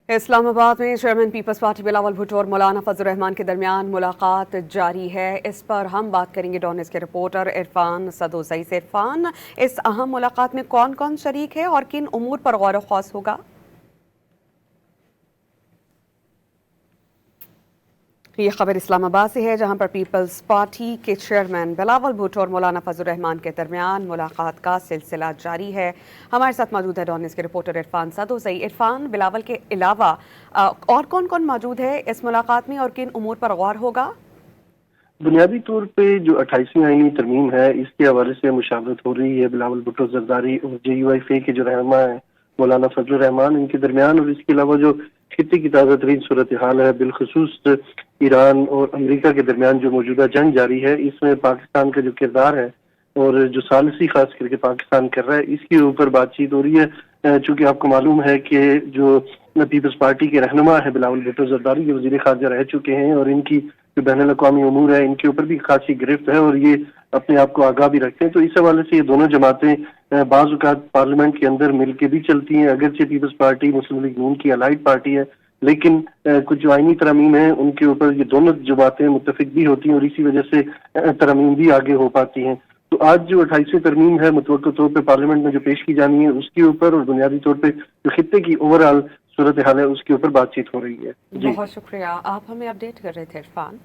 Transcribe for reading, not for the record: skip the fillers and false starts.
इस्लामाबाद में चेयरमैन पीपल्स पार्टी बिलावल भुट्टो और मौलाना फजल रहमान के दरमियान मुलाकात जारी है। इस पर हम बात करेंगे डॉनिस के रिपोर्टर इरफान सदोसई से। इरफान, इस अहम मुलाकात में कौन कौन शरीक है और किन उमूर पर गौर ख्वास होगा? ये खबर इस्लामाबाद से है, जहां पर पीपल्स पार्टी के चेयरमैन बिलावल भुट्टो और मौलाना फजल रहमान के दरमियान मुलाकात का सिलसिला जारी है। हमारे साथ मौजूद है डॉनिस के रिपोर्टर इरफान सदोसई। इरफान, बिलावल के अलावा और कौन कौन मौजूद है इस मुलाकात में और किन उमूर पर गौर होगा? बुनियादी तौर पे जो 28वीं आईनी तरमीम है, इसके हवाले से मुशावरत हो रही है बिलावल भुट्टो जरदारी और JUIF के जो रहनुमा है मौलाना फजल रहमान, इनके दरमियान। और इसके अलावा जो खित्ते की ताज़ा तरीन सूरत हाल है, बिलखसूस ईरान और अमेरिका के दरमियान जो मौजूदा जंग जारी है, इसमें पाकिस्तान का जो किरदार है और जो सालिसी खास करके पाकिस्तान कर रहा है, इसके ऊपर बातचीत हो रही है। चूंकि आपको मालूम है कि जो पीपल्स पार्टी के रहनुमा है बिलावल भुट्टो जरदारी, ये वजीर खारजा रह चुके हैं और इनकी जो बैन अल-अक़वामी उमूर है, इनके ऊपर भी खासी गिरफ्त है और ये अपने आप को आगाह भी रखते हैं। तो इस हवाले से ये दोनों जमातें बाज़ औक़ात पार्लियामेंट के अंदर मिल के भी चलती हैं। अगरचे पीपल्स पार्टी मुस्लिम लीग नून की अलाइड पार्टी है, लेकिन कुछ जो आईनी तरमीम है उनके ऊपर ये दोनों जमातें मुत्तफिक भी होती हैं और इसी वजह से तरमीम भी आगे हो पाती हैं। तो आज जो 28वीं तरमीम है मुतवक्किल तौर पर पार्लियामेंट में जो पेश की जानी है, उसके ऊपर और बुनियादी तौर पर जो खित्ते की ओवरऑल सूरत हाल है, उसके ऊपर बातचीत हो रही है। जी, बहुत शुक्रिया, आप हमें अपडेट कर रहे थे इरफान।